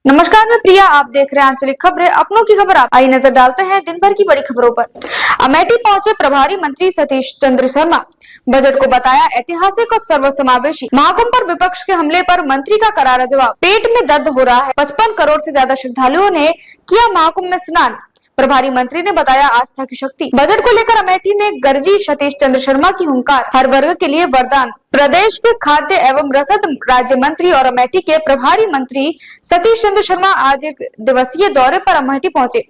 नमस्कार, मैं प्रिया। आप देख रहे हैं आंचलिक खबरें, अपनों की खबर। आप आई नजर डालते हैं दिन भर की बड़ी खबरों पर। अमेठी पहुंचे प्रभारी मंत्री सतीश चंद्र शर्मा। बजट को बताया ऐतिहासिक और सर्वसमावेशी। महाकुंभ पर विपक्ष के हमले पर मंत्री का करारा जवाब। पेट में दर्द हो रहा है। 55 करोड़ से ज्यादा श्रद्धालुओं ने किया महाकुंभ में स्नान। प्रभारी मंत्री ने बताया आस्था की शक्ति। बजट को लेकर अमेठी में गरजी सतीश चंद्र शर्मा की हुंकार। हर वर्ग के लिए वरदान। प्रदेश के खाद्य एवं रसद राज्य मंत्री और अमेठी के प्रभारी मंत्री सतीश चंद्र शर्मा आज एक दिवसीय दौरे पर अमेठी पहुंचे,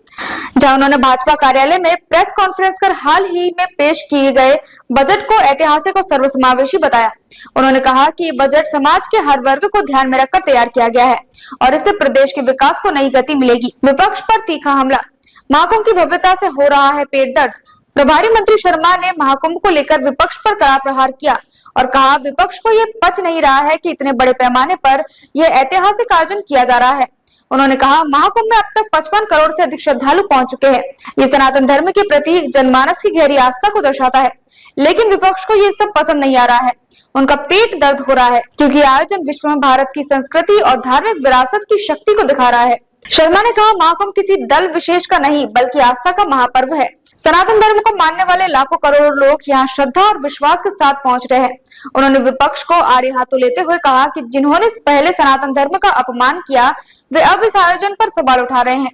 जहां उन्होंने भाजपा कार्यालय में प्रेस कॉन्फ्रेंस कर हाल ही में पेश किए गए बजट को ऐतिहासिक और सर्वसमावेशी बताया। उन्होंने कहा कि बजट समाज के हर वर्ग को ध्यान में रखकर तैयार किया गया है और इससे प्रदेश के विकास को नई गति मिलेगी। विपक्ष पर तीखा हमला। महाकुंभ की भव्यता से हो रहा है पेट दर्द। प्रभारी मंत्री शर्मा ने महाकुंभ को लेकर विपक्ष पर कड़ा प्रहार किया और कहा विपक्ष को ये पच नहीं रहा है कि इतने बड़े पैमाने पर यह ऐतिहासिक आयोजन किया जा रहा है। उन्होंने कहा महाकुंभ में अब तक 55 करोड़ से अधिक श्रद्धालु पहुंच चुके हैं। ये सनातन धर्म के प्रति जनमानस की गहरी आस्था को दर्शाता है, लेकिन विपक्ष को ये सब पसंद नहीं आ रहा है। उनका पेट दर्द हो रहा है क्योंकि आयोजन विश्व में भारत की संस्कृति और धार्मिक विरासत की शक्ति को दिखा रहा है। शर्मा ने कहा महाकुंभ किसी दल विशेष का नहीं बल्कि आस्था का महापर्व है। सनातन धर्म को मानने वाले लाखों करोड़ों लोग यहाँ श्रद्धा और विश्वास के साथ पहुंच रहे हैं। उन्होंने विपक्ष को आड़े हाथों लेते हुए कहा कि जिन्होंने पहले सनातन धर्म का अपमान किया वे अब इस आयोजन पर सवाल उठा रहे हैं।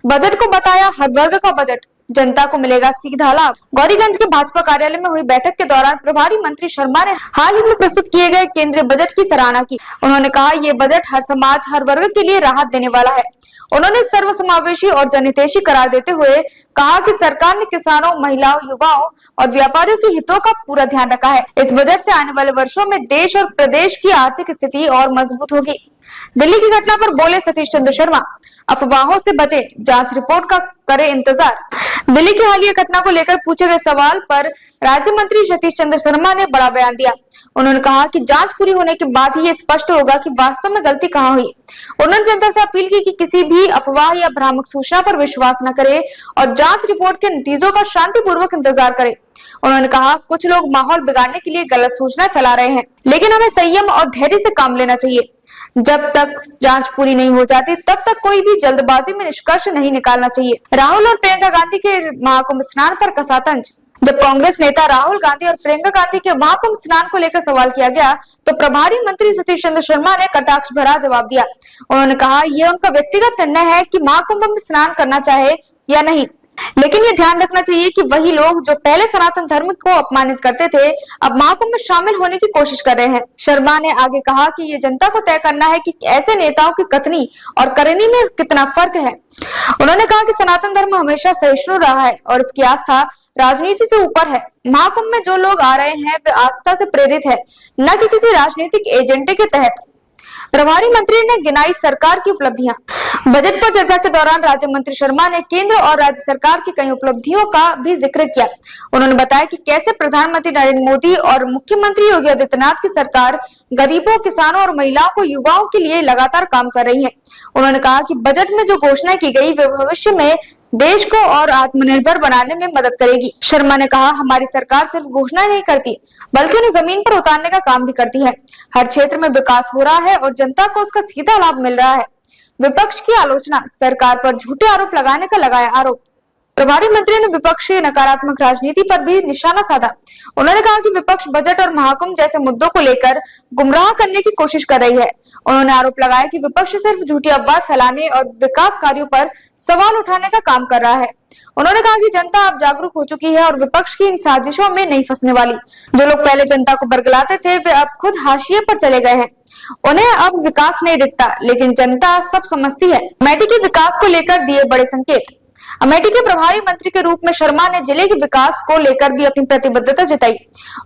बजट को बताया हर वर्ग का बजट, जनता को मिलेगा सीधा लाभ। गौरीगंज के भाजपा कार्यालय में हुई बैठक के दौरान प्रभारी मंत्री शर्मा ने हाल ही में प्रस्तुत किए गए केंद्रीय बजट की सराहना की। उन्होंने कहा ये बजट हर समाज हर वर्ग के लिए राहत देने वाला है। उन्होंने सर्वसमावेशी और जनहितैषी करार देते हुए कहा कि सरकार ने किसानों, महिलाओं, युवाओं और व्यापारियों के हितों का पूरा ध्यान रखा है। इस बजट से आने वाले वर्षों में देश और प्रदेश की आर्थिक स्थिति और मजबूत होगी। दिल्ली की घटना पर बोले सतीश चंद्र शर्मा, अफवाहों से बचे, जांच रिपोर्ट का करे इंतजार। दिल्ली की हालिया घटना को लेकर पूछे गए सवाल पर राज्य मंत्री सतीश चंद्र शर्मा ने बड़ा बयान दिया। उन्होंने कहा कि जांच पूरी होने के बाद ही ये स्पष्ट होगा कि वास्तव में गलती कहां हुई। उन्होंने जनता से अपील की कि किसी भी अफवाह या भ्रामक सूचना पर विश्वास न करे और जांच रिपोर्ट के नतीजों का शांतिपूर्वक इंतजार करे। उन्होंने कहा कुछ लोग माहौल बिगाड़ने के लिए गलत सूचनाएं फैला रहे हैं, लेकिन हमें संयम और धैर्य से काम लेना चाहिए। जब तक जांच पूरी नहीं हो जाती तब तक कोई भी जल्दबाजी में निष्कर्ष नहीं निकालना चाहिए। राहुल और प्रियंका गांधी के महाकुंभ स्नान पर कसा तंज। जब कांग्रेस नेता राहुल गांधी और प्रियंका गांधी के महाकुंभ स्नान को लेकर सवाल किया गया तो प्रभारी मंत्री सतीश चंद्र शर्मा ने कटाक्ष भरा जवाब दिया। उन्होंने कहा यह उनका व्यक्तिगत निर्णय है कि महाकुंभ में स्नान करना चाहे या नहीं, लेकिन ये ध्यान रखना चाहिए कि वही लोग जो पहले सनातन धर्म को अपमानित करते थे अब महाकुंभ में शामिल होने की कोशिश कर रहे हैं। शर्मा ने आगे कहा कि ये जनता को तय करना है कि ऐसे नेताओं की कथनी और करनी में कितना फर्क है। उन्होंने कहा कि सनातन धर्म हमेशा सहिष्णु रहा है और इसकी आस्था राजनीति से ऊपर है। महाकुंभ में जो लोग आ रहे हैं वे आस्था से प्रेरित है, न कि किसी राजनीतिक एजेंडे के तहत। प्रभारी मंत्री ने गिनाई सरकार की उपलब्धियां। बजट पर चर्चा के दौरान राज्य मंत्री शर्मा ने केंद्र और राज्य सरकार की कई उपलब्धियों का भी जिक्र किया। उन्होंने बताया कि कैसे प्रधानमंत्री नरेंद्र मोदी और मुख्यमंत्री योगी आदित्यनाथ की सरकार गरीबों, किसानों और महिलाओं को युवाओं के लिए लगातार काम कर रही है। उन्होंने कहा कि बजट में जो घोषणाएं की गई वे भविष्य में देश को और आत्मनिर्भर बनाने में मदद करेगी। शर्मा ने कहा हमारी सरकार सिर्फ घोषणा नहीं करती बल्कि उन्हें जमीन पर उतारने का काम भी करती है। हर क्षेत्र में विकास हो रहा है और जनता को उसका सीधा लाभ मिल रहा है। विपक्ष की आलोचना, सरकार पर झूठे आरोप लगाने का लगाया आरोप। प्रभारी मंत्री ने विपक्ष की नकारात्मक राजनीति पर भी निशाना साधा। उन्होंने कहा कि विपक्ष बजट और महाकुंभ जैसे मुद्दों को लेकर गुमराह करने की कोशिश कर रही है। उन्होंने आरोप लगाया कि विपक्ष सिर्फ झूठी अफवाह फैलाने और विकास कार्यों पर सवाल उठाने का काम कर रहा है। उन्होंने कहा कि जनता अब जागरूक हो चुकी है और विपक्ष की इन साजिशों में नहीं फंसने वाली। जो लोग पहले जनता को बरगलाते थे वे अब खुद हाशिए पर चले गए हैं। उन्हें अब विकास नहीं दिखता, लेकिन जनता सब समझती है। अमेठी के विकास को लेकर दिए बड़े संकेत। अमेठी के प्रभारी मंत्री के रूप में शर्मा ने जिले के विकास को लेकर भी अपनी प्रतिबद्धता जताई।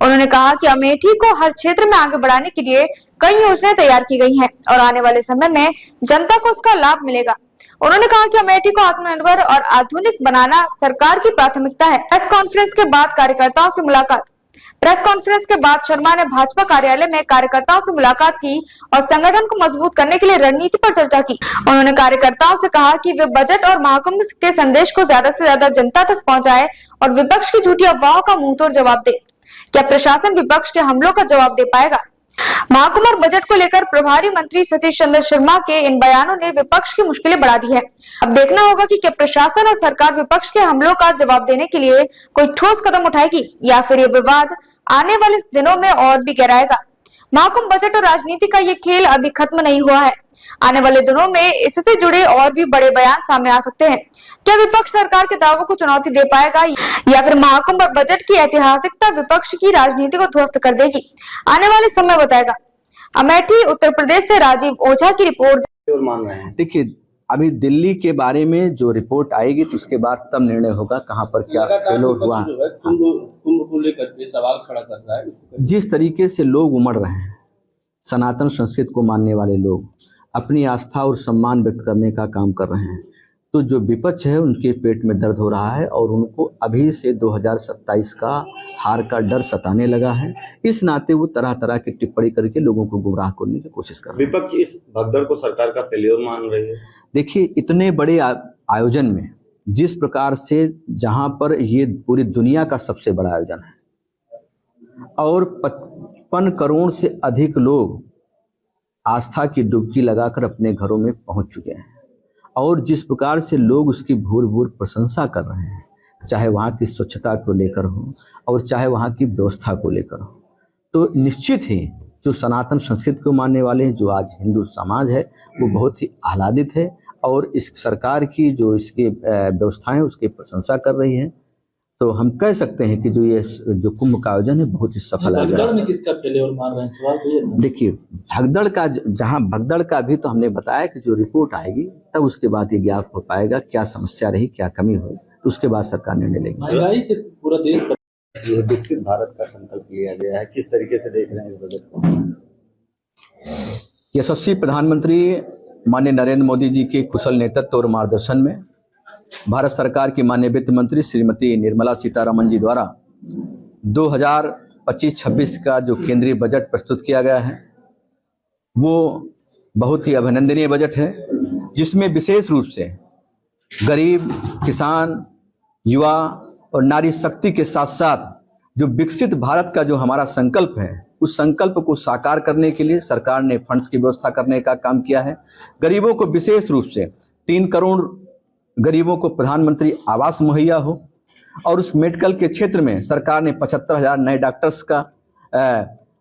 उन्होंने कहा कि अमेठी को हर क्षेत्र में आगे बढ़ाने के लिए कई योजनाएं तैयार की गई हैं और आने वाले समय में जनता को उसका लाभ मिलेगा। उन्होंने कहा कि अमेठी को आत्मनिर्भर और आधुनिक बनाना सरकार की प्राथमिकता है। प्रेस कॉन्फ्रेंस के बाद कार्यकर्ताओं से मुलाकात। प्रेस कॉन्फ्रेंस के बाद शर्मा ने भाजपा कार्यालय में कार्यकर्ताओं से मुलाकात की और संगठन को मजबूत करने के लिए रणनीति पर चर्चा की। उन्होंने कार्यकर्ताओं से कहा कि वे बजट और महाकुंभ के संदेश को ज्यादा से ज्यादा जनता तक पहुंचाए और विपक्ष की झूठी अफवाहों का मुंहतोड़ जवाब दे। क्या प्रशासन विपक्ष के हमलों का जवाब दे पाएगा? महाकुंभ और बजट को लेकर प्रभारी मंत्री सतीश चंद्र शर्मा के इन बयानों ने विपक्ष की मुश्किलें बढ़ा दी है। अब देखना होगा कि क्या प्रशासन और सरकार विपक्ष के हमलों का जवाब देने के लिए कोई ठोस कदम उठाएगी या फिर ये विवाद आने वाले दिनों में और भी गहराएगा। महाकुंभ, बजट और राजनीति का ये खेल अभी खत्म नहीं हुआ है। आने वाले दिनों में इससे जुड़े और भी बड़े बयान सामने आ सकते हैं। क्या विपक्ष सरकार के दावों को चुनौती दे पाएगा या फिर महाकुंभ और बजट की ऐतिहासिकता विपक्ष की राजनीति को ध्वस्त कर देगी? आने वाले समय बताएगा। अमेठी, उत्तर प्रदेश से राजीव ओझा की रिपोर्ट। और मान रहे हैं, देखिए अभी दिल्ली के बारे में जो रिपोर्ट आएगी तो उसके बाद तब निर्णय होगा कहां पर क्या फेलोर हुआ। कुंभ को लेकर के सवाल खड़ा कर रहा है। जिस तरीके से लोग उमड़ रहे हैं, सनातन संस्कृति को मानने वाले लोग अपनी आस्था और सम्मान व्यक्त करने का काम कर रहे हैं, तो जो विपक्ष है उनके पेट में दर्द हो रहा है और उनको अभी से 2027 का हार का डर सताने लगा है। इस नाते वो तरह तरह की टिप्पणी करके लोगों को गुमराह करने की कोशिश कर रहे हैं। विपक्ष इस भगदड़ को सरकार का फेलियर मान रही है। देखिए, इतने बड़े आयोजन में जिस प्रकार से जहां पर ये पूरी दुनिया का सबसे बड़ा आयोजन है और 55 करोड़ से अधिक लोग आस्था की डुबकी लगाकर अपने घरों में पहुंच चुके हैं और जिस प्रकार से लोग उसकी भूर भूर प्रशंसा कर रहे हैं, चाहे वहाँ की स्वच्छता को लेकर हो और चाहे वहाँ की व्यवस्था को लेकर हो, तो निश्चित ही जो सनातन संस्कृति को मानने वाले जो आज हिंदू समाज है वो बहुत ही आह्लादित है और इस सरकार की जो इसकी व्यवस्थाएं उसकी प्रशंसा कर रही है। तो हम कह सकते हैं कि जो कुंभ का आयोजन है बहुत ही सफल है। भगदड़ में किसका फेलियर मान रहे हैं, सवाल तो ये है। देखिए, भगदड़ का भी तो हमने बताया कि जो रिपोर्ट आएगी तब उसके बाद ये ज्ञात हो पाएगा क्या समस्या रही, क्या कमी हुई, तो उसके बाद सरकार निर्णय लेगी। महंगाई से पूरा देश ये विकसित भारत का संकल्प लिया गया है, किस तरीके से देख रहे हैं इस बजट को? यशस्वी प्रधानमंत्री माननीय नरेंद्र मोदी जी के कुशल नेतृत्व और मार्गदर्शन में भारत सरकार की माननीय वित्त मंत्री श्रीमती निर्मला सीतारमण जी द्वारा 2025-26 का जो केंद्रीय बजट प्रस्तुत किया गया है वो बहुत ही अभिनंदनीय बजट है, जिसमें विशेष रूप से गरीब, किसान, युवा और नारी शक्ति के साथ साथ जो विकसित भारत का जो हमारा संकल्प है उस संकल्प को साकार करने के लिए सरकार ने फंड्स की व्यवस्था करने का काम किया है। गरीबों को विशेष रूप से 3 करोड़ गरीबों को प्रधानमंत्री आवास मुहैया हो और उस मेडिकल के क्षेत्र में सरकार ने 75,000 नए डॉक्टर्स का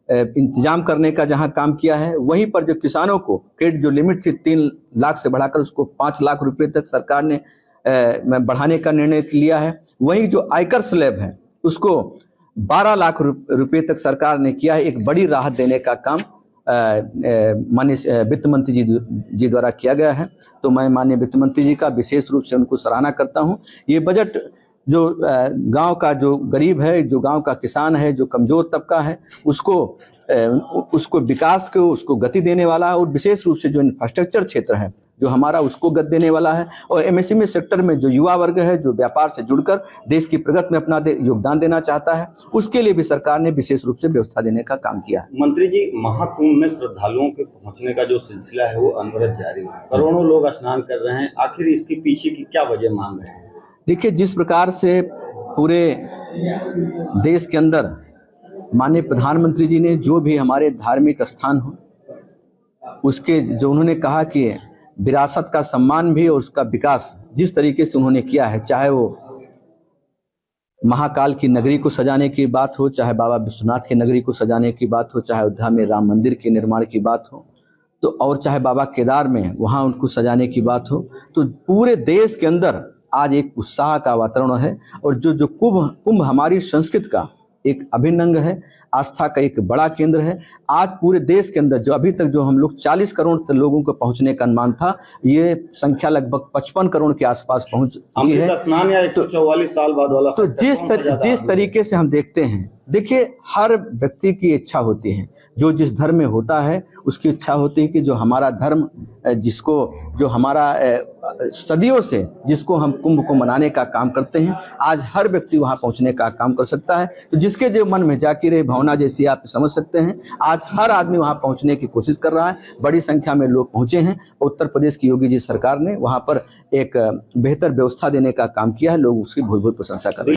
इंतजाम करने का जहां काम किया है, वहीं पर जो किसानों को क्रेडिट जो लिमिट थी 3 लाख से बढ़ाकर उसको 5 लाख रुपए तक सरकार ने बढ़ाने का निर्णय लिया है। वहीं जो आयकर स्लैब है उसको 12 लाख रुपए तक सरकार ने किया है। एक बड़ी राहत देने का काम माननीय वित्त मंत्री जी द्वारा किया गया है। तो मैं माननीय वित्त मंत्री जी का विशेष रूप से उनको सराहना करता हूं। ये बजट जो गांव का जो गरीब है, जो गांव का किसान है, जो कमजोर तबका है, उसको विकास को उसको गति देने वाला है और विशेष रूप से जो इंफ्रास्ट्रक्चर क्षेत्र है जो हमारा उसको गति देने वाला है और एमएसएमई सेक्टर में जो युवा वर्ग है जो व्यापार से जुड़कर देश की प्रगति में अपना योगदान देना चाहता है उसके लिए भी सरकार ने विशेष रूप से व्यवस्था देने का काम किया है। मंत्री जी, महाकुंभ में श्रद्धालुओं के पहुंचने का जो सिलसिला है वो अनवरत जारी है, करोड़ों लोग स्नान कर रहे हैं, आखिर इसके पीछे की क्या वजह मान रहे हैं? देखिए, जिस प्रकार से पूरे देश के अंदर माननीय प्रधानमंत्री जी ने जो भी हमारे धार्मिक स्थान हो उसके जो उन्होंने कहा कि विरासत का सम्मान भी और उसका विकास जिस तरीके से उन्होंने किया है, चाहे वो महाकाल की नगरी को सजाने की बात हो, चाहे बाबा विश्वनाथ की नगरी को सजाने की बात हो, चाहे अयोध्या में राम मंदिर के निर्माण की बात हो, तो और चाहे बाबा केदार में वहाँ उनको सजाने की बात हो, तो पूरे देश के अंदर आज एक उत्साह का वातावरण है और जो कुंभ हमारी संस्कृति का एक अभिन्न अंग है, आस्था का एक बड़ा केंद्र है। आज पूरे देश के अंदर जो अभी तक जो हम लोग 40 करोड़ लोगों को पहुंचने का अनुमान था, ये संख्या लगभग 55 करोड़ के आसपास पहुंच चुकी है। स्नान या 144 साल बाद वाला तो जिस तरीके से हम देखते हैं, देखिए हर व्यक्ति की इच्छा होती है, जो जिस धर्म में होता है उसकी इच्छा होती है कि जो हमारा धर्म जो हमारा सदियों से जिसको हम कुंभ को मनाने का काम करते हैं, आज हर व्यक्ति वहां पहुंचने का काम कर सकता है। तो जिसके जो मन में जाकी रहे भावना जैसी आप समझ सकते हैं, आज हर आदमी वहां पहुंचने की कोशिश कर रहा है। बड़ी संख्या में लोग पहुंचे हैं। उत्तर प्रदेश की योगी जी सरकार ने वहां पर एक बेहतर व्यवस्था देने का काम किया है। लोग उसकी बहुत बहुत प्रशंसा कर रहे हैं।